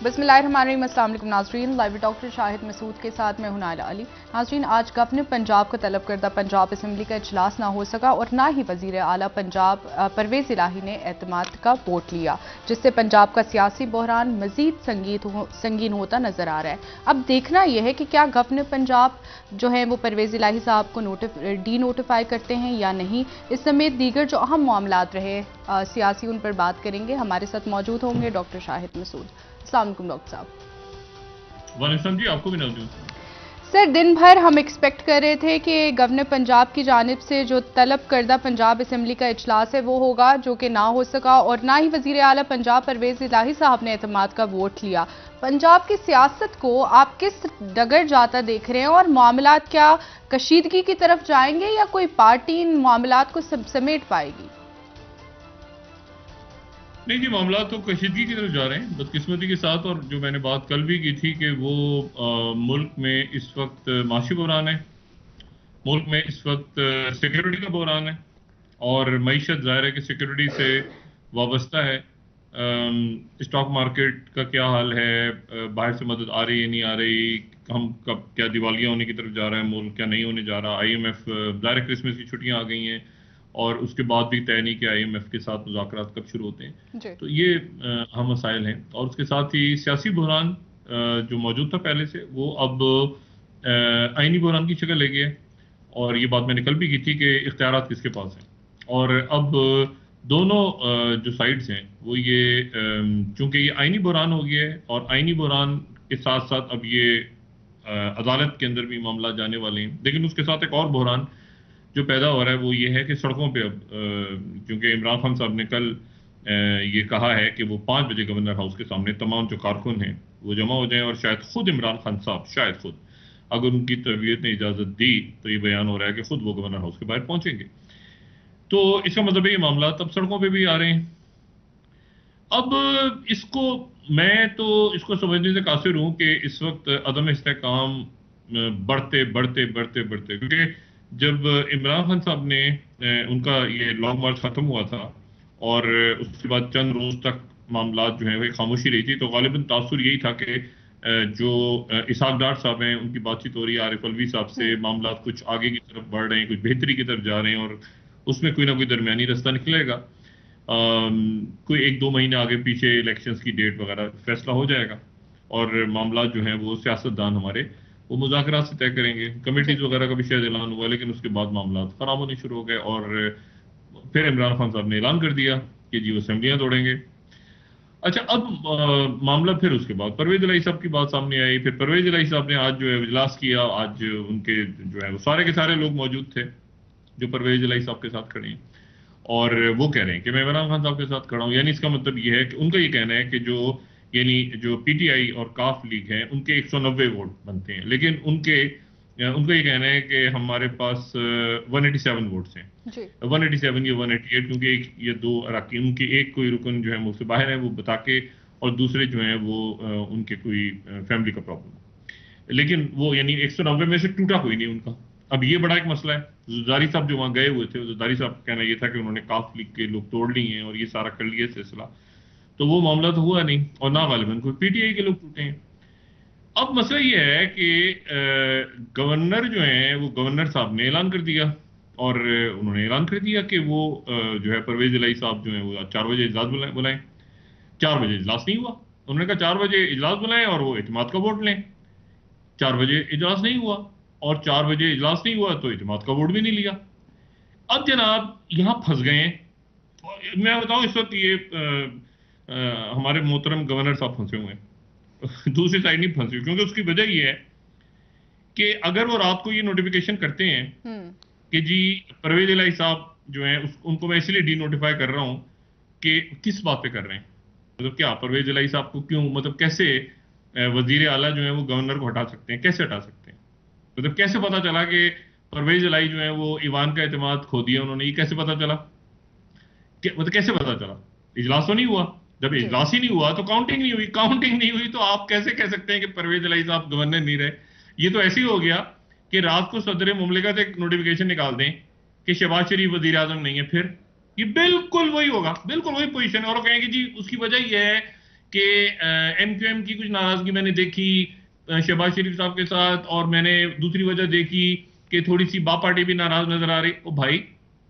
बिस्मिल्लाहिर्रहमानिर्रहीम। अस्सलाम वालेकुम नाज़रीन, लाइव डॉक्टर शाहिद मसूद के साथ मैं हूं नाइला अली। नाज़रीन, आज गवर्नर पंजाब का तलब करदा पंजाब असम्बली का इजलास ना हो सका और ना ही वज़ीर आला पंजाब परवेज़ इलाही ने एतमाद का वोट लिया, जिससे पंजाब का सियासी बहरान मजीद संगीन होता नजर आ रहा है। अब देखना यह है कि क्या गवर्नर पंजाब जो है वो परवेज़ इलाही साहब को डी नोटिफाई करते हैं या नहीं। इस समेत दीगर जो अहम मामलात रहे सियासी, उन पर बात करेंगे। हमारे साथ मौजूद होंगे डॉक्टर शाहिद मसूद। अस्सलाम वालेकुम डॉक्टर साहब। वालेकुम जी, आपको भी नजूर। सर, दिन भर हम एक्सपेक्ट कर रहे थे कि गवर्नर पंजाब की जानिब से जो तलब करदा पंजाब असम्बली का इजलास है वो होगा, जो कि ना हो सका, और ना ही वज़ीर आला पंजाब परवेज़ इलाही साहब ने एतमाद का वोट लिया। पंजाब की सियासत को आप किस डगर जाता देख रहे हैं और मामलात क्या कशीदगी की तरफ जाएंगे या कोई पार्टी इन मामलात को समेट पाएगी? नहीं जी, मामला तो कशीदगी की तरफ जा रहे हैं बदकिस्मती के साथ। और जो मैंने बात कल भी की थी कि वो मुल्क में इस वक्त माशी बहरान है, मुल्क में इस वक्त सिक्योरिटी का बहरान है और मईशत ज़ाहिर है कि सिक्योरिटी से वाबस्ता है। स्टॉक मार्केट का क्या हाल है, बाहर से मदद आ रही है नहीं आ रही, हम कब क्या दिवालिया होने की तरफ जा रहा है मुल्क, क्या नहीं होने जा रहा। IMF ज़ाहिर है क्रिसमस की छुट्टियां आ गई हैं और उसके बाद भी तय नहीं कि IMF के साथ मुज़ाकरात कब शुरू होते हैं। तो ये अहम मसाइल हैं और उसके साथ ही सियासी बहरान जो मौजूद था पहले से, वो अब आइनी बहरान की शक्ल ले गया है। और ये बात मैंने कल भी की थी कि इख्तियारात किसके पास हैं। और अब दोनों जो साइड्स हैं वो ये, चूंकि ये आइनी बहरान हो गया है और आइनी बहरान के साथ साथ अब ये अदालत के अंदर भी मामला जाने वाले हैं। लेकिन उसके साथ एक और बहरान जो पैदा हो रहा है वो ये है कि सड़कों पे अब, क्योंकि इमरान खान साहब ने कल ये कहा है कि वो 5 बजे गवर्नर हाउस के सामने तमाम जो कारकुन हैं वो जमा हो जाएं और शायद खुद इमरान खान साहब, शायद खुद, अगर उनकी तबीयत ने इजाज़त दी तो ये बयान हो रहा है कि खुद वो गवर्नर हाउस के बाहर पहुंचेंगे। तो इसका मतलब है ये मामला अब सड़कों पे भी आ रहे हैं। अब इसको, मैं तो इसको समझने से कासिर हूं कि इस वक्त अदम इस्तेहकाम बढ़ते बढ़ते बढ़ते बढ़ते, क्योंकि जब इमरान खान साहब ने उनका ये लॉन्ग मार्च खत्म हुआ था और उसके बाद चंद रोज तक मामला जो है वह खामोशी रही थी, तो गालिबन तासुर यही था कि जो इसहाक डार साहब हैं उनकी बातचीत हो रही है आरिफ अलवी साहब से, मामला कुछ आगे की तरफ बढ़ रहे हैं, कुछ बेहतरी की तरफ जा रहे हैं और उसमें कोई ना कोई दरमियानी रास्ता निकलेगा। कोई 1-2 महीने आगे पीछे इलेक्शंस की डेट वगैरह फैसला हो जाएगा और मामला जो है वो सियासतदान हमारे वो मुज़ाकरात से तय करेंगे। कमेटीज वगैरह का भी शायद ऐलान हुआ, लेकिन उसके बाद मामला खराब होने शुरू हो गए और फिर इमरान खान साहब ने ऐलान कर दिया कि जी वो असेंबलियां तोड़ेंगे। अच्छा, अब मामला फिर उसके बाद परवेज इलाही साहब की बात सामने आई। फिर परवेज इलाही साहब ने आज जो है इजलास किया। आज उनके जो है वो सारे के सारे लोग मौजूद थे जो परवेज इलाही साहब के साथ खड़े हैं और वो कह रहे हैं कि मैं इमरान खान साहब के साथ खड़ा हूं। यानी इसका मतलब ये है कि उनका ये कहना है कि यानी जो PTI और काफ लीग है उनके 190 वोट बनते हैं, लेकिन उनका ये कहना है कि हमारे पास 187 वोट्स हैं। 187 या 188, क्योंकि एक या दो अरकान उनके, एक कोई रुकन जो है मुझसे बाहर है वो बता के, और दूसरे जो हैं वो उनके कोई फैमिली का प्रॉब्लम। लेकिन वो यानी 190 में से टूटा कोई नहीं उनका। अब ये बड़ा एक मसला है। ज़रदारी साहब जो वहाँ गए हुए थे, ज़रदारी साहब का कहना ये था कि उन्होंने काफ लीग के लोग तोड़ लिए हैं और ये सारा कर लिया सिलसिला, तो वो मामला तो हुआ नहीं और ना गालिबन कोई PTI के लोग टूटे हैं। अब मसला ये है कि गवर्नर जो हैं वो गवर्नर साहब ने ऐलान कर दिया और उन्होंने ऐलान कर दिया कि वो जो है परवेज इलाही साहब जो है वो 4 बजे इजलास बुलाएं। 4 बजे इजलास नहीं हुआ। उन्होंने कहा 4 बजे इजलास बुलाएं और वो इत्मीनान का वोट लें। 4 बजे इजलास नहीं हुआ और 4 बजे इजलास नहीं हुआ तो इत्मीनान का वोट भी नहीं लिया। अब जनाब यहां फंस गए हैं। मैं बताऊं, इस वक्त ये हमारे मोहतरम गवर्नर साहब फंसे हुए हैं। दूसरी साइड नहीं फंसी, क्योंकि उसकी वजह ये है कि अगर वो रात को ये नोटिफिकेशन करते हैं कि जी परवेज इलाही साहब जो हैं उनको मैं इसलिए डी नोटिफाई कर रहा हूं, कि किस बात पे कर रहे हैं, मतलब क्या परवेज इलाही साहब को क्यों, मतलब कैसे वजीर आला जो है वो गवर्नर को हटा सकते हैं, कैसे हटा सकते हैं, मतलब कैसे पता चला कि परवेज इलाही जो है वो ईवान का एतमाद खो दिया उन्होंने, ये कैसे पता चला, मतलब कैसे पता चला? इजलास तो नहीं हुआ। जब इजलास ही नहीं हुआ तो काउंटिंग नहीं हुई। काउंटिंग नहीं हुई तो आप कैसे कह सकते हैं कि परवेज इलाही साहब गवर्नर नहीं रहे? ये तो ऐसे ही हो गया कि रात को सदर मुमलिकत एक नोटिफिकेशन निकाल दें कि शहबाज शरीफ वजीर आजम नहीं है, फिर ये बिल्कुल वही होगा, बिल्कुल वही पोजीशन है। और कहेंगे जी उसकी वजह यह है कि MQM की कुछ नाराजगी मैंने देखी शहबाज शरीफ साहब के साथ, और मैंने दूसरी वजह देखी कि थोड़ी सी बा पार्टी भी नाराज नजर आ रही। ओ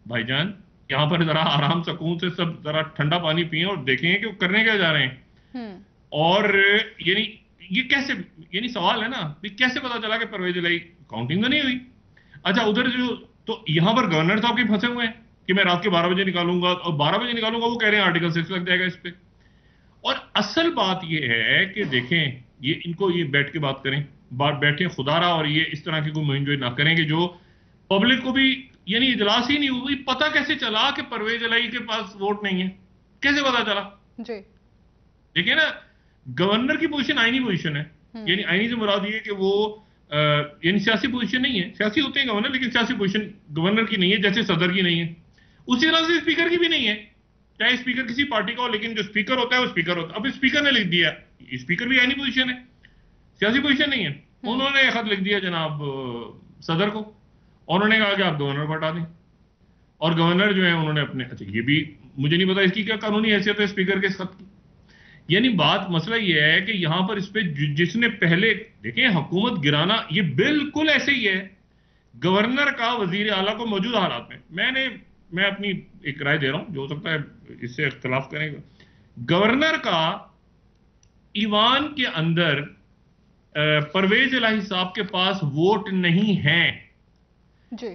भाईजान, यहाँ पर जरा आराम सुकून से सब जरा ठंडा पानी पिए और देखें कि वो करने क्या जा रहे हैं। और यानी ये कैसे, यानी सवाल है ना कि कैसे पता चला कि परवेज इलाही काउंटिंग तो नहीं हुई। अच्छा, उधर जो तो यहां पर गवर्नर साहब के फंसे हुए हैं कि मैं रात के 12 बजे निकालूंगा, और 12 बजे निकालूंगा वो कह रहे हैं आर्टिकल 6 लग जाएगा इस पे। और असल बात ये है कि देखें, ये इनको ये बैठ के बात करें, बैठे खुदारा, और ये इस तरह की कोई मुहिम जो ना करें कि जो पब्लिक को भी यानी इजलास ही नहीं हुई, पता कैसे चला कि परवेज इलाही के पास वोट नहीं है, कैसे पता चला जी? देखिए ना, गवर्नर की पोजीशन आईनी पोजीशन है, यानी आईनी से मुराद ये कि वो यानी सियासी पोजीशन नहीं है। सियासी होते हैं गवर्नर, लेकिन सियासी पोजीशन गवर्नर की नहीं है, जैसे सदर की नहीं है, उसी तरह से स्पीकर की भी नहीं है, चाहे स्पीकर किसी पार्टी का हो, लेकिन जो स्पीकर होता है वो स्पीकर होता है। अब स्पीकर ने लिख दिया, स्पीकर भी आईनी पोजीशन है, सियासी पोजीशन नहीं है। उन्होंने खत लिख दिया जनाब सदर को, और उन्होंने कहा कि आप गवर्नर को हटा दें, और गवर्नर जो है उन्होंने अपने, अच्छा ये भी मुझे नहीं पता इसकी क्या कानूनी हैसियत है स्पीकर के खत की। यानी बात मसला ये है कि यहां पर इस पे जिसने पहले देखें हुकूमत गिराना, ये बिल्कुल ऐसे ही है। गवर्नर का वजीर आला को मौजूदा हालात में, मैं अपनी एक राय दे रहा हूं, जो हो सकता है इससे इख्तलाफ करेंगे। गवर्नर का ईवान के अंदर परवेज इलाही साहब के पास वोट नहीं है जी।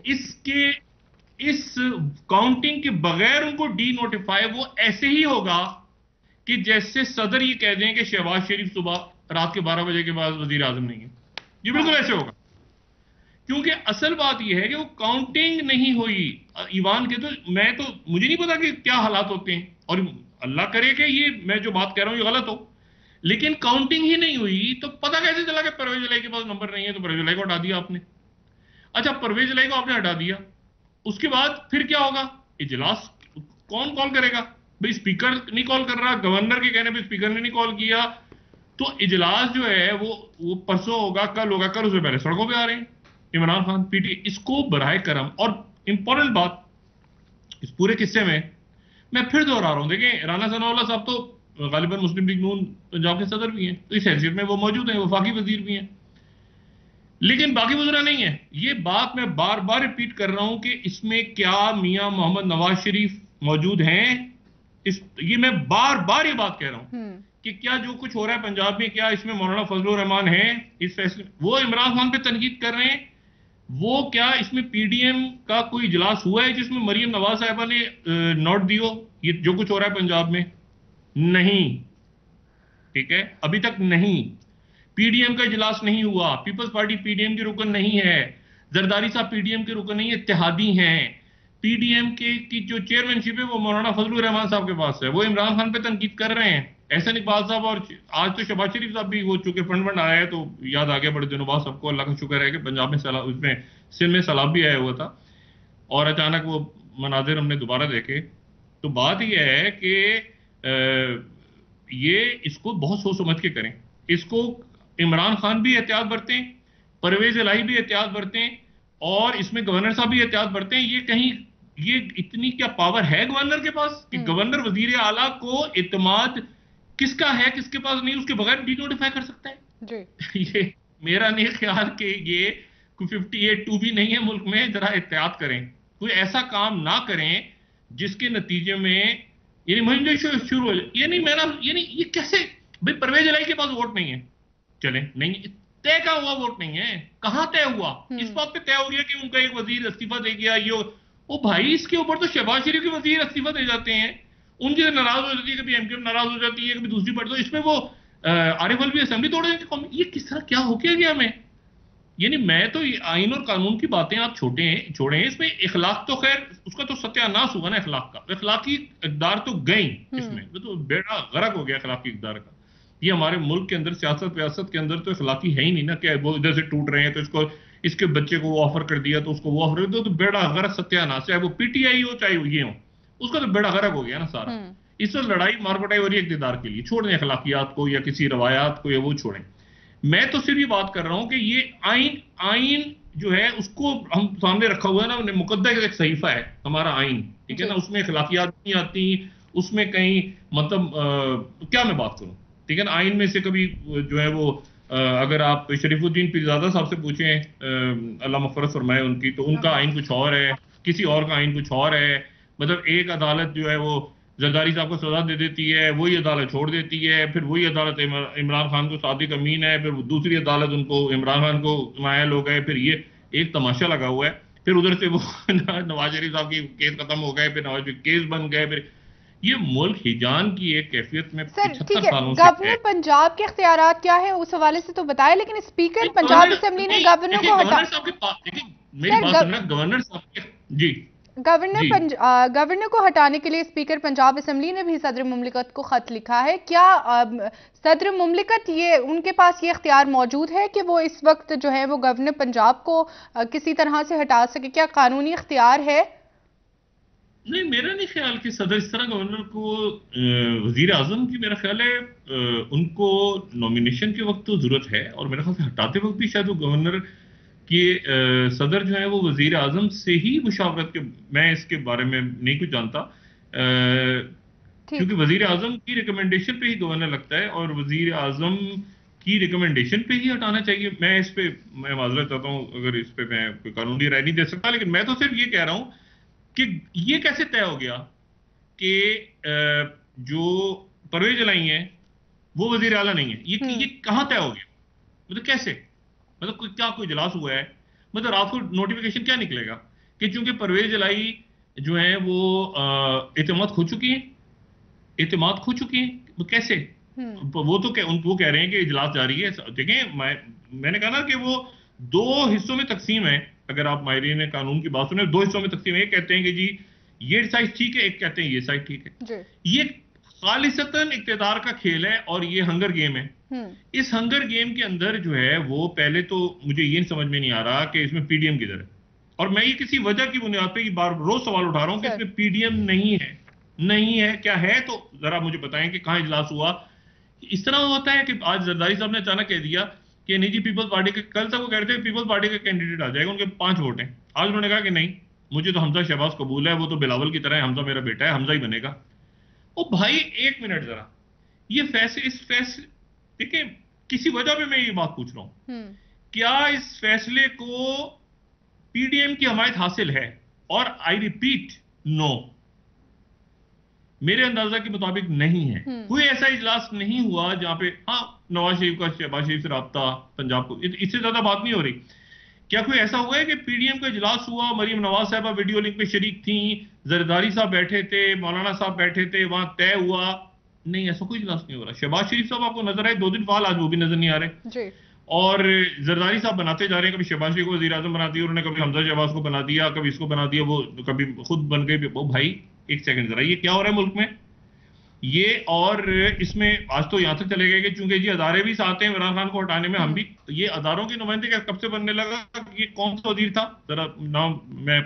इस काउंटिंग के बगैर उनको डी नोटिफाई वो ऐसे ही होगा कि जैसे सदर ये कह दें कि शहबाज शरीफ सुबह रात के 12 बजे के बाद वजीर आजम नहीं है। ये बिल्कुल ऐसे होगा, क्योंकि असल बात यह है कि वो काउंटिंग नहीं हुई ईवान के। तो मुझे नहीं पता कि क्या हालात होते हैं, और अल्लाह करे कि ये मैं जो बात कह रहा हूं ये गलत हो, लेकिन काउंटिंग ही नहीं हुई तो पता कैसे चला कि परवेज इलाही के पास नंबर नहीं है। तो परवेज इलाही को हटा दिया आपने। अच्छा, परवेज इलाही को आपने हटा दिया, उसके बाद फिर क्या होगा? इजलास कौन कॉल करेगा? भाई स्पीकर नहीं कॉल कर रहा, गवर्नर के कहने पे स्पीकर ने नहीं कॉल किया, तो इजलास जो है वो परसों होगा, कल होगा, कल उससे पहले सड़कों पे आ रहे हैं इमरान खान पीटी। इसको बराए करम, और इंपॉर्टेंट बात इस पूरे किस्से में मैं फिर दोहरा रहा हूं, देखें राना सनाउल्लाह साहब तो गालिबन मुस्लिम लीग नून पंजाब के सदर भी हैं, तो इस हैसियत में वो मौजूद हैं, वफाकी वजीर भी हैं, लेकिन बाकी वज़रा नहीं है। ये बात मैं बार बार रिपीट कर रहा हूं कि इसमें क्या मियां मोहम्मद नवाज शरीफ मौजूद हैं? ये मैं बार बार ये बात कह रहा हूं कि क्या जो कुछ हो रहा है पंजाब में, क्या इसमें मौलाना फजलुर रहमान है इस फैसले? वो इमरान खान पे तनकीद कर रहे हैं। वो क्या इसमें पीडीएम का कोई इजलास हुआ है जिसमें मरियम नवाज साहिबा ने नोट दियो ये जो कुछ हो रहा है पंजाब में? नहीं, ठीक है, अभी तक नहीं। पीडीएम का इजलास नहीं हुआ, पीपल्स पार्टी पीडीएम के रुकन नहीं है, जरदारी साहब पीडीएम के रुकन नहीं है, इत्तेहादी हैं। पीडीएम की जो चेयरमैनशिप है वो मौलाना फजलुर रहमान साहब के पास है, वो इमरान खान पे तनकीद कर रहे हैं, एहसन इकबाल साहब, और आज तो शहबाज शरीफ साहब भी, वो चूंकि फंड आया है तो याद आ गया बड़े दिनों बाद सबको, अल्लाह का शुक्र है कि पंजाब में उसमें सिंध में सैलाब भी आया हुआ था और अचानक वो मनाजिर हमने दोबारा देखे। तो बात यह है कि ये इसको बहुत सोच समझ के करें, इसको इमरान खान भी एहतियात बरतें, परवेज इलाही भी एहतियात बरतें, और इसमें गवर्नर साहब भी एहतियात बरतें। ये कहीं ये इतनी क्या पावर है गवर्नर के पास कि गवर्नर वजीर आला को इत्मीनान किसका है किसके पास नहीं उसके बगैर डी नोटिफाई कर सकता है जी। ये मेरा नहीं ख्याल कि ये कोई 58(2) भी नहीं है मुल्क में। जरा एहतियात करें, कोई ऐसा काम ना करें जिसके नतीजे में यानी मुहिम जो शुरू हो जाए। यानी ये कैसे भाई परवेज इलाही के पास वोट नहीं है, चले नहीं, तय का हुआ वोट नहीं है, कहां तय हुआ? इस बात पे तय हो गया कि उनका एक वजीर इस्तीफा दे गया। ये ओ भाई, इसके ऊपर तो शहबाज शरीफ के वजीर इस्तीफा दे जाते हैं, उनकी नाराज हो जाती है, कभी एमक्यूएम नाराज हो जाती है, कभी दूसरी पार्टी। तो इसमें वो आरिफ अलवी असेंबली तोड़ देते हैं। ये किस तरह क्या हो गया हमें? यानी मैं तो आइन और कानून की बातें आप छोड़े, इसमें इखलाक तो खैर उसका तो सत्यानाश हुआ ना, इखलाक का, इखलाकी इकदार तो गई इसमें, तो बेड़ा गर्क हो गया इखलाकी इकदार का। ये हमारे मुल्क के अंदर सियासत व्यासत के अंदर तो इखलाकी है ही नहीं ना, कि वो इधर से टूट रहे हैं तो इसके बच्चे को वो ऑफर कर दिया तो उसको वो ऑफर कर दिया, तो बेड़ा गर्क सत्यानाश, चाहे वो पीटीआई हो चाहे वो ये हो, उसका तो बेड़ा गर्क हो गया ना सारा। इस वक्त लड़ाई मारपटाई हो रही है इक़्तिदार के लिए। छोड़ दें अखलाकियात को या किसी रवायात को, या वो छोड़ें। मैं तो सिर्फ ये बात कर रहा हूं कि ये आइन जो है उसको हम सामने रखा हुआ है ना, मुकद्दर का एक सहीफा है हमारा आइन, ठीक है ना, उसमें अखलाकियात नहीं आती, उसमें कहीं मतलब क्या मैं बात करूं, ठीक है ना। आइन में से कभी जो है वो अगर आप शरीफुद्दीन पीरजादा साहब से पूछें, अल्लाह मग़फ़िरत फरमाए उनकी, तो उनका आइन कुछ और है, किसी और का आइन कुछ और है। मतलब एक अदालत जो है वो जरदारी साहब को सजा दे देती है, वही अदालत छोड़ देती है, फिर वही अदालत इमरान खान को सादिक अमीन है, फिर दूसरी अदालत माउंटो इमरान खान को मायल हो गए, फिर ये एक तमाशा लगा हुआ है। फिर उधर से वो नवाज शरीफ साहब की केस खत्म हो गए, फिर नवाज शरीफ केस बन गए, फिर ये मुल्क हिजान की एक कैफियत में सर 75 ठीक है, सालों से है। गवर्नर पंजाब के इख्तियारात क्या है उस हवाले से तो बताए, लेकिन स्पीकर पंजाब असेंबली ने गवर्नर को हटा, गवर्नर साहब के पास, देखिए मेरी बात सुनना, गवर्नर साहब के, जी जी गवर्नर को हटाने के लिए स्पीकर पंजाब असेंबली ने भी सदर मुमलिकत को खत लिखा है। क्या सदर मुमलिकत ये उनके पास ये इख्तियार मौजूद है कि वो इस वक्त जो है वो गवर्नर पंजाब को किसी तरह से हटा सके? क्या कानूनी इख्तियार है? नहीं, मेरा नहीं ख्याल कि सदर इस तरह गवर्नर को, वजीर आजम की मेरा ख्याल है उनको नॉमिनेशन के वक्त तो जरूरत है, और मेरा ख्याल से हटाते वक्त भी शायद वो गवर्नर कि सदर जो है वो वजीर आजम से ही मुशावरत के, मैं इसके बारे में नहीं कुछ जानता, क्योंकि वजीर आजम की रिकमेंडेशन पे ही गवर्नर लगता है, और वजीर आजम की रिकमेंडेशन पे ही हटाना चाहिए। मैं इस पे मैं माजरत चाहता हूँ अगर इस पे मैं कोई कानूनी राय नहीं दे सकता, लेकिन मैं तो सिर्फ ये कह रहा हूँ कि ये कैसे तय हो गया कि जो परवेज लाई है वो वजीर आला नहीं है, ये कहाँ तय हो गया? मतलब कैसे, मतलब क्या कोई इजलास हुआ है? मतलब रात को नोटिफिकेशन क्या निकलेगा कि चूंकि परवेज लाई जो है वो एतमाद खो चुकी है, वो कैसे? वो तो वो कह रहे हैं कि इजलास जारी है। देखें, मैंने कहा ना कि वो दो हिस्सों में तकसीम है। अगर आप माहिरीन कानून की बात सुने, दो हिस्सों में तकसीम है। एक कहते हैं कि जी ये साइड ठीक है, एक कहते हैं ये साइड ठीक है। ये खालिसतन इक्तिदार का खेल है और ये हंगर गेम है। इस हंगर गेम के अंदर जो है वो, पहले तो मुझे ये समझ में नहीं आ रहा कि इसमें पीडीएम किधर है, और मैं ये किसी वजह की बुनियाद पे ये बार रोज सवाल उठा रहा हूं कि इसमें पीडीएम नहीं है, क्या है? तो जरा मुझे बताएं कि कहां इजलास हुआ। इस तरह होता है कि आज जरदारी साहब ने अचानक कह दिया कि नहीं जी पीपल्स पार्टी के, कल तक वो कहते हैं पीपल्स पार्टी का कैंडिडेट आ जाएगा, उनके 5 वोट हैं। आज उन्होंने कहा कि नहीं, मुझे तो हमजा शहबाज कबूल है, वो तो बिलावल की तरह है, हमजा मेरा बेटा है, हमजा ही बनेगा। ओ भाई एक मिनट जरा, ये फैसले देखिए, किसी वजह पे मैं ये बात पूछ रहा हूं, क्या इस फैसले को पीडीएम की हमायत हासिल है? और आई रिपीट, नो, मेरे अंदाजा के मुताबिक नहीं है। कोई ऐसा इजलास नहीं हुआ जहां पे हाँ नवाज शरीफ का शहबाज शरीफ से राब्ता पंजाब को, इससे ज्यादा बात नहीं हो रही। क्या कोई ऐसा हुआ है कि पीडीएम का इजलास हुआ, मरियम नवाज साहबा वीडियो लिंक पे शरीक थी, जरदारी साहब बैठे थे, मौलाना साहब बैठे थे, वहां तय हुआ? नहीं, ऐसा कोई इजलास नहीं हो रहा। शहबाज शरीफ साहब आपको नजर आए 2 दिन फाल, आज वो भी नजर नहीं आ रहे। और जरदारी साहब बनाते जा रहे हैं, कभी शहबाज शरीफ को वजीर आजम बना दिया उन्होंने, कभी हमजा शहबाज को बना दिया, कभी इसको बना दिया, वो कभी खुद बन गए। वो भाई एक सेकंड जरा, ये क्या हो रहा है मुल्क में ये? और इसमें आज तो यहां तक चले गए कि चूंकि जी अदारे भी साथ हैं इमरान खान को हटाने में, हम भी, ये अदारों के नुमाइंदे कब से बनने लगा? ये कौन सा वजीर था जरा नाम, मैं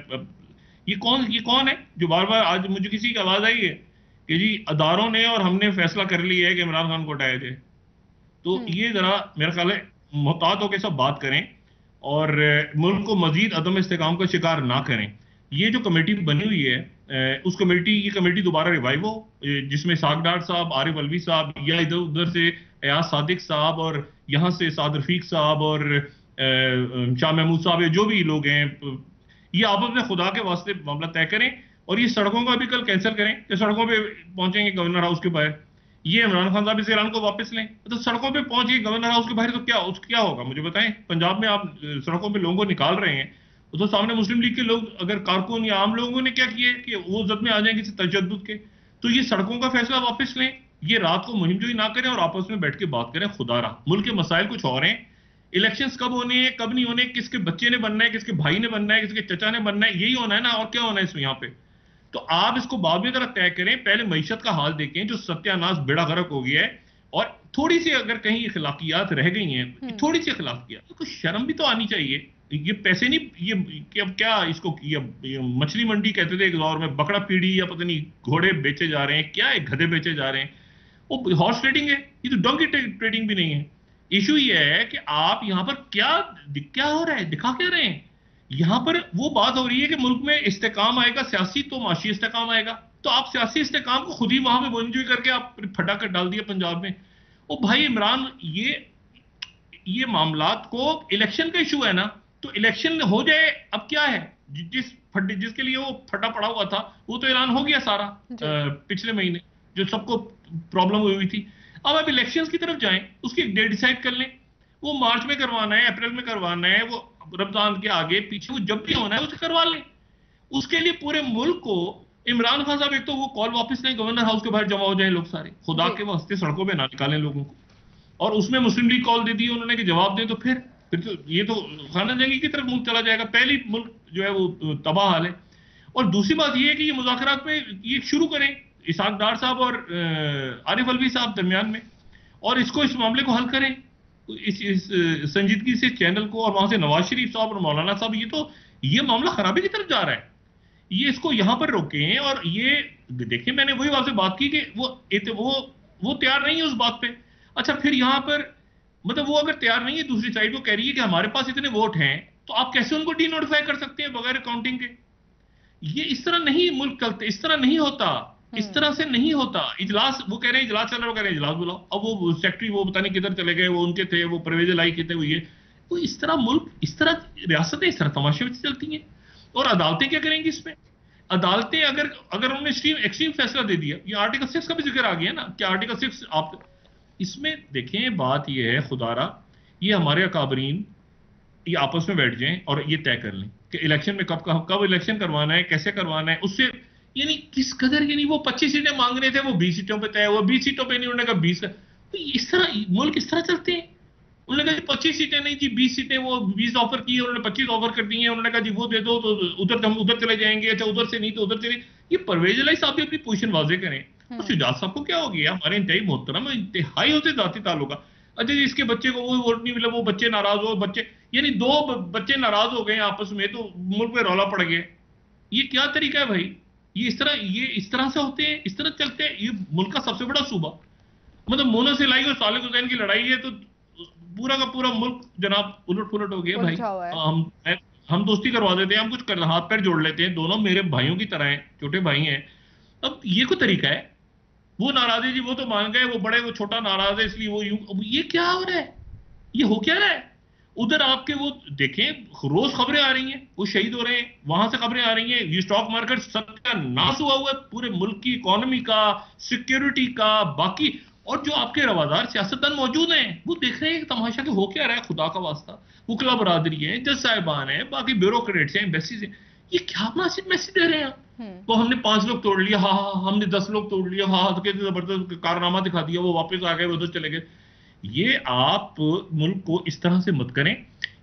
ये कौन है जो बार बार, आज मुझे किसी की आवाज आई है कि जी अदारों ने और हमने फैसला कर लिया है कि इमरान खान को हटाए थे। तो ये जरा मेरा ख्याल है मोहतात होकर सब बात करें और मुल्क को मजीद अदम इस्तेकाम का शिकार ना करें। ये जो कमेटी बनी हुई है, ये कमेटी दोबारा रिवाइव हो, जिसमें सागडार साहब, आरिफ अलवी साहब, या इधर उधर से एयाज सादिक साहब, और यहाँ से साद रफीक साहब और शाह महमूद साहब, या जो भी लोग हैं, ये आपस में खुदा के वास्ते मामला तय करें, और ये सड़कों का भी कल कैंसिल करें कि सड़कों पे पहुंचेंगे गवर्नर हाउस के बाहर। ये इमरान खान साहब इस ऐलान को वापस लें, तो सड़कों पे पहुंचे गवर्नर हाउस के बाहर, तो क्या होगा मुझे बताएं? पंजाब में आप सड़कों पे लोगों को निकाल रहे हैं, तो सामने मुस्लिम लीग के लोग, अगर कारकुन या आम लोगों ने क्या किया कि वो जद में आ जाएंगे किसी तशद्दुद के। तो ये सड़कों का फैसला वापस लें, ये रात को मुहिम जोई ना करें और आपस में बैठ के बात करें। खुदा रहा, मुल्क के मसाइल कुछ और हैं, इलेक्शंस कब होने हैं कब नहीं होने, किसके बच्चे ने बनना है, किसके भाई ने बनना है, किसके चचा ने बनना है, यही होना है ना, और क्या होना है इसमें यहाँ पे? तो आप इसको बाद में जरा तय करें, पहले मईशत का हाल देखें जो सत्यानाश बेड़ा गर्क हो गया है, और थोड़ी सी अगर कहीं इखलाकियात रह गई हैं, थोड़ी सी इखलाकियात, तो कुछ शर्म भी तो आनी चाहिए। ये पैसे नहीं, ये अब क्या इसको, ये मछली मंडी कहते थे एक दौर में, बकरा पीढ़ी या पता नहीं घोड़े बेचे जा रहे हैं, क्या है गधे बेचे जा रहे हैं, वो हॉर्स ट्रेडिंग है, ये तो डोंकी ट्रेडिंग भी नहीं है। इशू ये है कि आप यहां पर क्या हो रहा है, दिखा क्या रहे हैं? यहां पर वो बात हो रही है कि मुल्क में इस्तेकाम आएगा सियासी, तो माशी इस्तेकाम आएगा, तो आप सियासी इस्तेकाम को खुद ही वहां पे बोनजोई करके आप फटाकर डाल दिया पंजाब में। ओ भाई इमरान, ये मामलात को इलेक्शन का इशू है ना, तो इलेक्शन हो जाए, अब क्या है, जिसके लिए वो फटा पड़ा हुआ था वो तो ऐलान हो गया सारा पिछले महीने, जो सबको प्रॉब्लम हुई थी। अब इलेक्शंस की तरफ जाएं, उसकी डेट डिसाइड कर लें, वो मार्च में करवाना है, अप्रैल में करवाना है, वो रमजान के आगे पीछे वो जब भी होना है उसे करवा लें। उसके लिए पूरे मुल्क को, इमरान खान साहब एक तो वो कॉल वापस लें, गवर्नर हाउस के बाहर जमा हो जाए लोग सारे, खुदा के वास्ते सड़कों पे ना निकालें लोगों को। और उसमें मुस्लिम लीग कॉल दे दी उन्होंने कि जवाब दें, तो फिर तो ये तो खाना जंगी की तरफ मुल्क चला जाएगा, पहली मुल्क जो है वो तबाह हाल है। और दूसरी बात ये है कि ये मुज़ाकरात में ये शुरू करें इसहाक डार साहब और आरिफ अलवी साहब दरमियान में, और इसको, इस मामले को हल करें इस संजीदगी से चैनल को, और वहां से नवाज शरीफ साहब और मौलाना साहब, ये मामला खराबी की तरफ जा रहा है, ये इसको यहां पर रोकें। और ये देखिए, मैंने वही आपसे बात की कि वो तैयार नहीं है उस बात पे। अच्छा, फिर यहां पर मतलब वो अगर तैयार नहीं है, दूसरी साइड वो कह रही है कि हमारे पास इतने वोट हैं, तो आप कैसे उनको डी नोटिफाई कर सकते हैं बगैर काउंटिंग के? ये इस तरह नहीं मुल्क चलते, इस तरह नहीं होता, इस तरह से नहीं होता। इजलास, वो कह रहे हैं इजलास चल रहा है, वो कह रहे हैं इजलास बुलाओ। अब वो सेक्रेटरी वो पता नहीं किधर चले गए, वो उनके थे, वो परवेज लाई के थे, वो ये, वो इस तरह मुल्क, इस तरह रियासतें इस तरह तमाशे में चलती हैं। और अदालतें क्या करेंगी इसमें? अदालतें अगर अगर उन्होंने एक्सट्रीम फैसला दे दिया, ये आर्टिकल 6 का भी जिक्र आ गया ना कि आर्टिकल 6 आप इसमें देखें, बात ये है खुदारा, ये हमारे अकाबरीन ये आपस में बैठ जाएं और ये तय कर लें कि इलेक्शन में कब इलेक्शन करवाना है, कैसे करवाना है, उससे यानी किस कदर, यानी वो 25 सीटें मांग रहे थे, वो 20 सीटों पे तय, वो 20 सीटों पे नहीं, उन्होंने कहा 20 का। तो इस तरह मुल्क इस तरह चलते हैं। उन्होंने कहा 25 सीटें नहीं जी, 20 सीटें, वो 20 ऑफर की, उन्होंने 25 ऑफर कर दी है, उन्होंने कहा जी वो दे दो, तो उधर हम उधर चले जाएंगे, अच्छा उधर से नहीं तो उधर चले। ये परवेज इलाही साहब भी अपनी पोजीशन वाजे करें। तो शुजात साहब को क्या हो गया, हमारे इंतहाई मोहतरम, इंतहाई होते जाती ताल्लुका, अच्छा जी इसके बच्चे को वो वोट नहीं मिला, वो बच्चे नाराज हो, बच्चे यानी दो बच्चे नाराज हो गए आपस में, तो मुल्क में रौला पड़ गया। ये क्या तरीका है भाई? ये इस तरह से होते हैं, इस तरह चलते हैं। ये मुल्क का सबसे बड़ा सूबा, मतलब मोना से लाई और सालिक हुसैन की लड़ाई है, तो पूरा का पूरा मुल्क जनाब उलट पुलट हो गया भाई। हम दोस्ती करवा देते हैं, हम कुछ कर हाथ पैर जोड़ लेते हैं, दोनों मेरे भाइयों की तरह हैं, छोटे भाई हैं। अब ये कोई तरीका है? वो नाराज है जी, वो तो मान गए, वो बड़े, वो छोटा नाराज है इसलिए वो यूं, ये क्या हो रहा है? ये हो क्या रहा है? उधर आपके वो देखें, रोज खबरें आ रही हैं, वो शहीद हो रहे हैं, वहां से खबरें आ रही हैं, ये स्टॉक मार्केट सत्यानाश हुआ हुआ है पूरे मुल्क की इकोनॉमी का, सिक्योरिटी का, बाकी। और जो आपके रवादार सियासतदान मौजूद हैं, वो देख रहे हैं तमाशा के हो क्या रहा है, खुदा का वास्ता। वकला बरादरी है, जज साहिबान है, बाकी ब्यूरोक्रेट्स हैं, एम्बेसीज हैं, ये क्या मैसेज दे रहे हैं? तो हमने 5 लोग तोड़ लिया, हाँ हमने 10 लोग तोड़ लिया, हाँ तो जबरदस्त कारनामा दिखा दिया, वो वापस आ गए, उधर चले गए। ये आप मुल्क को इस तरह से मत करें।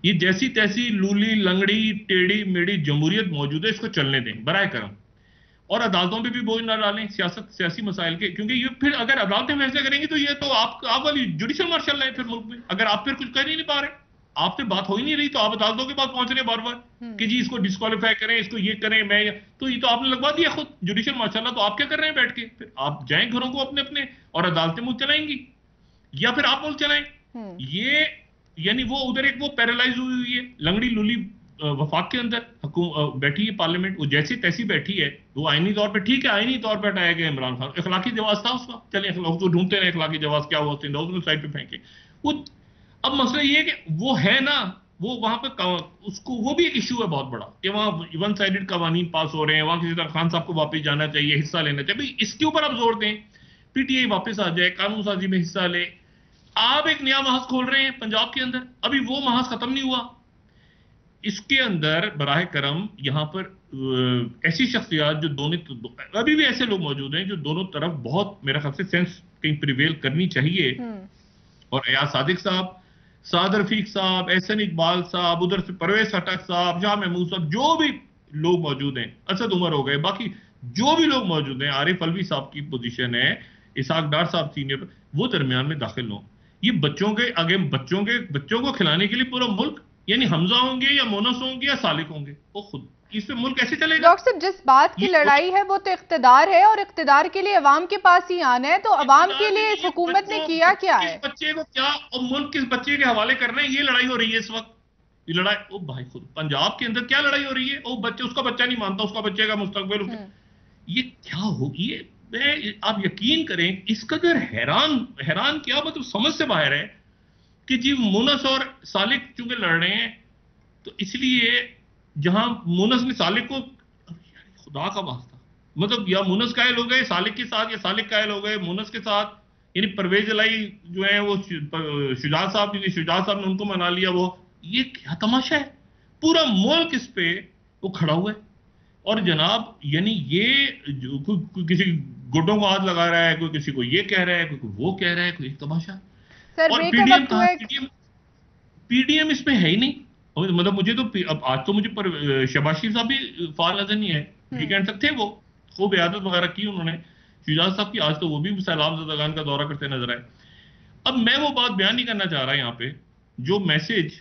ये जैसी तैसी लूली लंगड़ी टेढ़ी मेढ़ी जमहूरियत मौजूद है, इसको चलने दें बराए करम। और अदालतों पे भी बोझ ना डालें सियासी मसाइल के, क्योंकि ये फिर अगर अदालतें फैसले करेंगी तो ये तो आप वाली जुडिशल मार्शल है फिर मुल्क में। अगर आप फिर कुछ कर ही नहीं पा रहे, आपसे बात हो ही नहीं रही, तो आप अदालतों के पास पहुंच रहे बार बार कि जी इसको डिस्क्वालीफाई करें, इसको ये करें, तो ये तो आपने लगवा दिया खुद जुडिशल मार्शल। तो आप क्या कर रहे हैं बैठ के? फिर आप जाएं घरों को अपने अपने, और अदालतें मुल्क चलाएंगी, या फिर आप मुल्क चलाएं। ये यानी वो उधर एक वो पैरालाइज हुई है लंगड़ी लूली वफाक के अंदर बैठी है पार्लियामेंट, वो जैसी तैसी बैठी है। वो आईनी तौर पे ठीक है, आईनी तौर पे हटाया गया इमरान खान, इखलाकी जवाब था उसका, चलिए उसको ढूंढते रहे इखलाकी जवाब क्या हुआ, उसको साइड पे फेंके वो। अब मसला ये है कि वो है ना, वो वहां पे उसको वो भी एक इशू है बहुत बड़ा कि वहां वन साइडेड कवानीन पास हो रहे हैं, वहां किसी तरह खान साहब को वापस जाना चाहिए, हिस्सा लेना चाहिए। भाई इसके ऊपर आप जोर दें, पीटीआई वापस आ जाए, कानून साजी में हिस्सा ले। आप एक नया महाज खोल रहे हैं पंजाब के अंदर, अभी वो महाज खत्म नहीं हुआ, इसके अंदर बराह करम यहां पर ऐसी शख्सियात जो दोनों, अभी भी ऐसे लोग मौजूद हैं जो दोनों तरफ बहुत मेरा ख्याल से सेंस कहीं प्रिवेल करनी चाहिए। और अयाज सादिक साहब, साद रफीक साहब, एहसन इकबाल साहब, उधर से परवेज खटक साहब, शाह महमूद साहब, जो भी लोग मौजूद हैं, असद उमर हो गए, बाकी जो भी लोग मौजूद हैं, आरिफ अलवी साहब की पोजीशन है, इसहाक डार साहब सीनियर, वो दरमियान में दाखिल हो। ये बच्चों के आगे बच्चों को खिलाने के लिए पूरा मुल्क, यानी हमजा होंगे या मोनस होंगे या सालिक होंगे, वो खुद इससे मुल्क कैसे चलेगा? डॉक्टर साहब, जिस बात की लड़ाई है वो तो इख्तिदार है, और इख्तिदार के लिए अवाम के पास ही आना है, तो अवाम के लिए इस हुकूमत ने किया क्या है? बच्चे को क्या और मुल्क किस बच्चे के हवाले करना है, ये लड़ाई हो रही है इस वक्त। ये लड़ाई, ओ भाई खुद पंजाब के अंदर क्या लड़ाई हो रही है? वो बच्चे, उसका बच्चा नहीं मानता उसका बच्चे का मुस्तकबिल, ये क्या हो, ये आप यकीन करें, इस कदर हैरान हैरान क्या मतलब समझ से बाहर है कि जी मुनस और सालिक चूंकि लड़ रहे हैं, तो इसलिए जहां मुनस ने सालिक को, खुदा का वास्ता, मतलब या मुनस कायल हो गए सालिक के साथ, या सालिक कायल हो गए मुनस के साथ। यानी परवेज इलाही जो है वो शुजात साहब, शुजात साहब ने उनको मना लिया। वो ये क्या तमाशा है, पूरा मुल्क इस पे वो खड़ा हुआ है। और जनाब यानी ये कोई किसी गुड्डों को हाथ लगा रहा है, कोई किसी को ये कह रहा है, कोई वो कह रहा है, कोई तमाशा। सर और ब्रेक का पीडीएम वक्त कहां, हुआ है। पीडीएम इसमें है ही नहीं। मतलब मुझे तो अब आज तो मुझे पर शहबाज शरीफ साहब भी फाल नजर नहीं है। वीकेंड तक थे वो, खूब इयादत वगैरह की उन्होंने शुजात साहब की, आज तो वो भी सैलाब ज़दगान का दौरा करते नजर आए। अब मैं वो बात बयान नहीं करना चाह रहा यहाँ पे जो मैसेज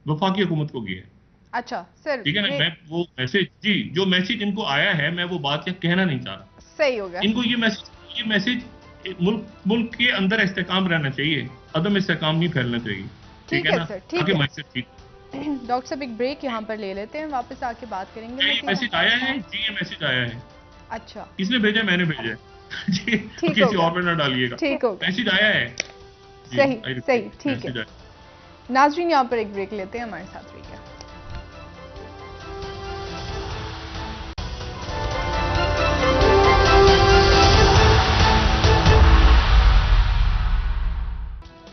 वफाकी हुकूमत को गया है। अच्छा सर, ठीक है ना, मैं वो मैसेज, जी जो मैसेज इनको आया है, मैं वो बात क्या कहना नहीं चाह रहा। सही हो गया। इनको ये मैसेज मुल्क के अंदर इस्तेकाम रहना चाहिए, अदम इस्तेकाम नहीं फैलना चाहिए। ठीक है ना, सर, ठीक ताकि है। मैसेज ठीक। डॉक्टर साहब एक ब्रेक यहाँ पर ले लेते हैं, वापस आके बात करेंगे। ये मैसेज आया है जी, ये मैसेज आया है। अच्छा, किसने भेजा? मैंने भेजा है जी, ठीक किसी होगा, और पे ना डालिएगा। ठीक होगा। मैसेज आया है जी, सही सही, ठीक है। नाज़रीन यहाँ पर एक ब्रेक लेते हैं, हमारे साथ रहिए।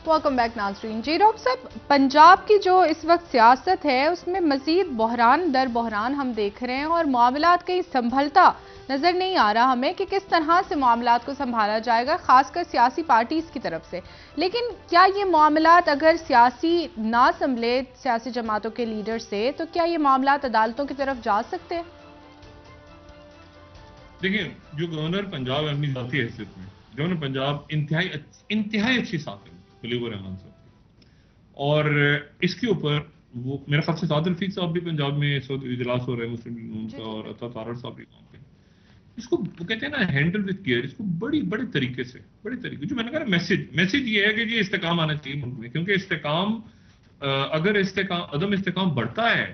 वेलकम बैक नाज़रीन। जी डॉक्टर साहब, पंजाब की जो इस वक्त सियासत है उसमें मजीद बहरान दर बहरान हम देख रहे हैं और मामलात कहीं संभलता नजर नहीं आ रहा हमें कि किस तरह से मामलात को संभाला जाएगा, खासकर सियासी पार्टीज की तरफ से। लेकिन क्या ये मामलात अगर सियासी ना संभले सियासी जमातों के लीडर से, तो क्या ये मामलात अदालतों की तरफ जा सकते हैं? देखिए, जो गवर्नर पंजाब है अपनी जाती हैसियत में, गवर्नर पंजाब इंतहाई अच्छी साथ है मुजीबुर रहमान साहब। और इसके ऊपर वो मेरे ख्याल से साद रफीक साहब भी पंजाब में इस वक्त इजलास हो रहे हैं मुस्लिम लीग का, और अता तारड़ साहब भी वहाँ पे। इसको वो कहते हैं ना हैंडल विद केयर, इसको बड़े तरीके से, बड़े तरीके, जो मैंने कहा मैसेज ये है कि ये इस्तेकाम आना चाहिए मुल्क में। क्योंकि इस्तेकाम, अगर अदम इस्तेकाम बढ़ता है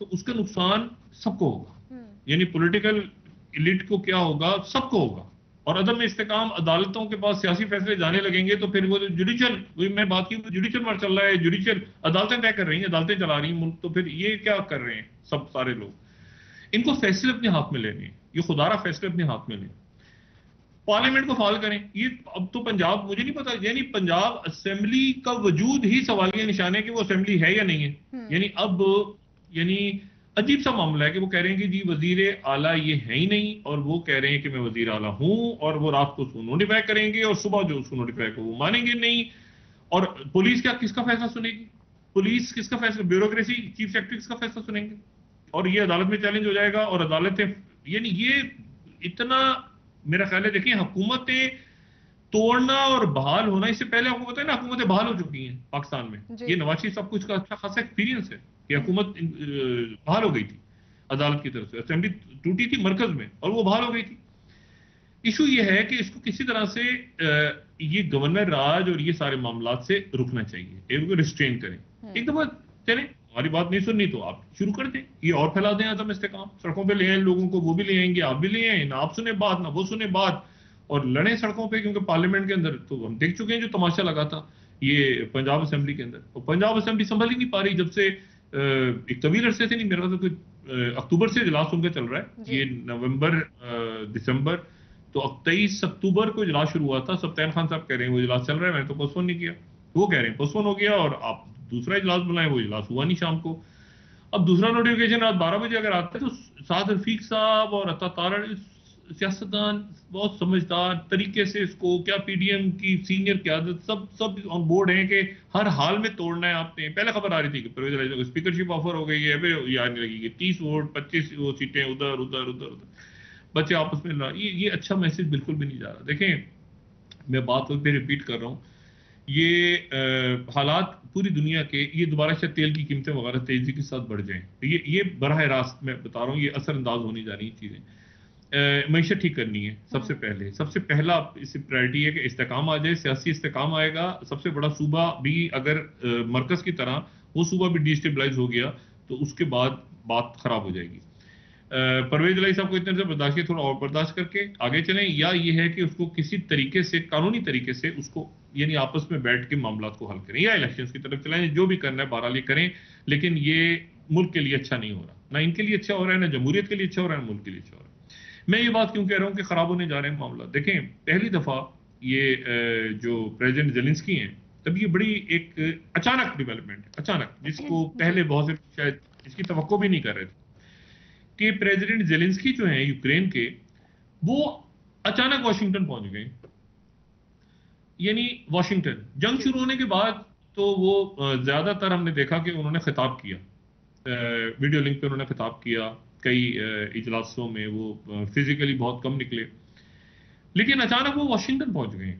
तो उसका नुकसान सबको होगा। यानी पॉलिटिकल इलीट को क्या होगा, सबको होगा। और अदम इस्तेकाम अदालतों के पास सियासी फैसले जाने लगेंगे तो फिर वो जुडिशियल, मैं बात की जुडिशियल मार चल रहा है, जुडिशियल अदालतें तय कर रही हैं, अदालतें चला रही हैं मुल्क, तो फिर ये क्या कर रहे हैं सब सारे लोग? इनको फैसले अपने हाथ में लेने हैं, ये खुदारा फैसले अपने हाथ में लें, पार्लियामेंट को फाल करें। ये अब तो पंजाब, मुझे नहीं पता, यानी पंजाब असेंबली का वजूद ही सवालिया निशान है कि वो असेंबली है या नहीं है। यानी अब यानी अजीब सा मामला है कि वो कह रहे हैं कि जी वजीर आला ये है ही नहीं, और वो कह रहे हैं कि मैं वजीर आला हूं, और वो रात को उसको नोटिफाई करेंगे और सुबह जो उसको नोटिफाई को वो मानेंगे नहीं। और पुलिस क्या, किसका फैसला सुनेगी? पुलिस किसका फैसला, ब्यूरोक्रेसी, चीफ सेक्रेटरी किसका फैसला सुनेंगे? और ये अदालत में चैलेंज हो जाएगा, और अदालतें, यानी ये इतना, मेरा ख्याल है, देखिए हुकूमतें तोड़ना और बहाल होना, इससे पहले आपको पता है ना हुकूमतें बहाल हो चुकी हैं पाकिस्तान में। ये नवाज शरीफ सब कुछ का अच्छा खासा एक्सपीरियंस है कि हुकूमत बहाल हो गई थी अदालत की तरफ से, असेंबली टूटी थी मरकज में और वो बहाल हो गई थी। इशू ये है कि इसको किसी तरह से ये गवर्नर राज और ये सारे मामलात से रुकना चाहिए, एक रिस्ट्रेन करें। एक दफा चले, हमारी बात नहीं सुननी तो आप शुरू कर दें, ये और फैला दें अदम इस्तेकाम, सड़कों पे ले आए लोगों को, वो भी ले आएंगे, आप भी ले आए, ना आप सुने बात ना वो सुने बात, और लड़े सड़कों पे। क्योंकि पार्लियामेंट के अंदर तो हम देख चुके हैं जो तमाशा लगा था ये पंजाब असेंबली के अंदर, और पंजाब असेंबली संभल ही नहीं पा रही जब से एक तवील अरसे से, नहीं मेरा तो कोई अक्टूबर से इजलास उनका चल रहा है, ये नवंबर दिसंबर, तो 23 अक्टूबर को इजलास शुरू हुआ था। सप्तान खान साहब कह रहे हैं वो इजलास चल रहा है, मैंने तो पोस्टपोन नहीं किया, वो कह रहे हैं पोस्टपोन हो गया, और आप दूसरा इजलास बुलाएं, वो इजलास हुआ नहीं शाम को। अब दूसरा नोटिफिकेशन रात 12 बजे अगर आता है तो साद रफीक साहब और अता तारड़ सियासतदान बहुत समझदार तरीके से इसको, क्या पीडीएम की सीनियर क्यादत सब ऑन बोर्ड हैं कि हर हाल में तोड़ना है आपने। पहले खबर आ रही थी कि परवेज इलाही को स्पीकरशिप ऑफर हो गई है, फिर याद नहीं लगेगी 30 वोट 25 वो सीटें उधर उधर उधर उधर, बच्चे आपस में लड़ा। ये अच्छा मैसेज बिल्कुल भी नहीं जा रहा। देखें, मैं बात फिर रिपीट कर रहा हूँ, ये हालात पूरी दुनिया के, ये दोबारा से तेल की कीमतें वगैरह तेजी के साथ बढ़ जाएं, ये बराह रास्त मैं बता रहा हूँ, ये असरअंदाज होनी जा रही चीजें। मईशत ठीक करनी है सबसे पहला इससे प्रायोरिटी है कि इस्तेकाम आ जाए, सियासी इस्तेकाम आएगा। सबसे बड़ा सूबा भी अगर मरकज की तरह वो सूबा भी डिस्टेबलाइज हो गया तो उसके बाद बात खराब हो जाएगी। परवेज इलाही साहब को इतने से बर्दाश्त किया, थोड़ा और बर्दाश्त करके आगे चलें, या ये है कि उसको किसी तरीके से, कानूनी तरीके से उसको यानी आपस में बैठ के मामला को हल करें, या इलेक्शंस की तरफ चलाएं, जो भी करना है बहरहाल ये करें, लेकिन ये मुल्क के लिए अच्छा नहीं हो रहा, ना इनके लिए अच्छा हो रहा है, ना जमहूरियत के लिए अच्छा हो रहा है, मुल्क के लिए अच्छा हो रहा है। मैं ये बात क्यों कह रहा हूँ कि खराब होने जा रहे हैं मामला? देखें, पहली दफा ये जो प्रेसिडेंट जेलेंस्की हैं, तब ये बड़ी एक अचानक डेवलपमेंट है, अचानक, जिसको पहले बहुत से शायद इसकी तवक्को भी नहीं कर रहे थे कि प्रेसिडेंट जेलेंस्की जो हैं यूक्रेन के, वो अचानक वाशिंगटन पहुंच गए। यानी वाशिंगटन जंग शुरू होने के बाद तो वो ज्यादातर हमने देखा कि उन्होंने खिताब किया, वीडियो लिंक पे उन्होंने खिताब किया, कई इजलासों में वो फिजिकली बहुत कम निकले, लेकिन अचानक वो वाशिंगटन पहुंच गए।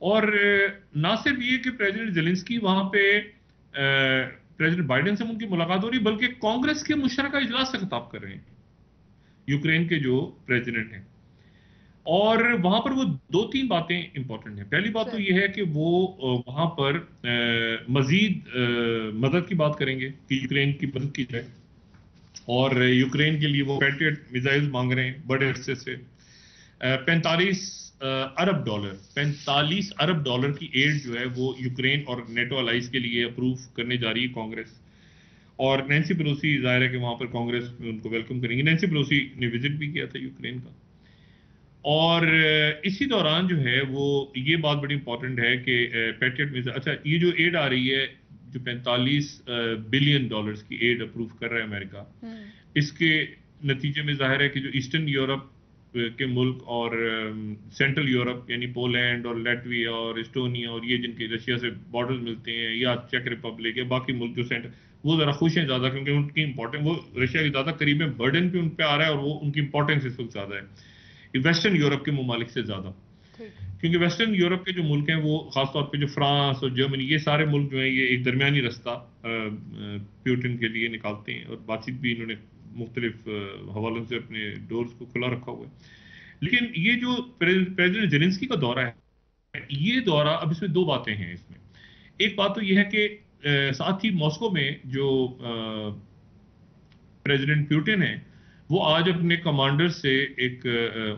और ना सिर्फ ये कि प्रेसिडेंट जेलेंस्की वहां पे प्रेसिडेंट बाइडेन से उनकी मुलाकात हो रही, बल्कि कांग्रेस के मुशतरका इजलास से खिताब कर रहे हैं यूक्रेन के जो प्रेसिडेंट हैं। और वहां पर वो दो तीन बातें इंपॉर्टेंट हैं। पहली बात तो ये है कि वो वहां पर मजीद मदद की बात करेंगे कि यूक्रेन की मदद की जाए, और यूक्रेन के लिए वो पैट्रियट मिसाइल मांग रहे हैं बड़े अरसे से। 45 अरब डॉलर की एड जो है वो यूक्रेन और नेटो अलाइज के लिए अप्रूव करने जा रही है कांग्रेस। और नैन्सी पेलोसी जाहिर है कि वहां पर कांग्रेस उनको वेलकम करेंगी। नैन्सी पेलोसी ने विजिट भी किया था यूक्रेन का। और इसी दौरान जो है वो ये बात बड़ी इंपॉर्टेंट है कि पैट्रियट मिसाइल, अच्छा ये जो एड आ रही है, जो 45 बिलियन डॉलर्स की एड अप्रूव कर रहा है अमेरिका, इसके नतीजे में जाहिर है कि जो ईस्टर्न यूरोप के मुल्क और सेंट्रल यूरोप यानी पोलैंड और लैटविया और एस्टोनिया और ये जिनके रशिया से बॉर्डर मिलते हैं, या चेक रिपब्लिक या बाकी मुल्क जो सेंटर, वो जरा खुश हैं ज्यादा, क्योंकि उनकी इंपॉर्टेंस, वो रशिया के ज्यादा करीब में, बर्डन भी उन पे आ रहा है और वो उनकी इंपॉर्टेंस इस वक्त ज्यादा है वेस्टर्न यूरोप के ममालिक से ज्यादा। क्योंकि वेस्टर्न यूरोप के जो मुल्क हैं वो खासतौर पे जो फ्रांस और जर्मनी, ये सारे मुल्क जो हैं ये एक दरमियानी रास्ता प्यूटिन के लिए निकालते हैं, और बातचीत भी इन्होंने मुख्तलिफ हवालों से अपने डोर्स को खुला रखा हुआ है। लेकिन ये जो प्रेसिडेंट जेलेंस्की का दौरा है, ये दौरा, अब इसमें दो बातें हैं इसमें। एक बात तो ये है कि साथ ही मॉस्को में जो प्रेसिडेंट प्यूटिन है वो आज अपने कमांडर से एक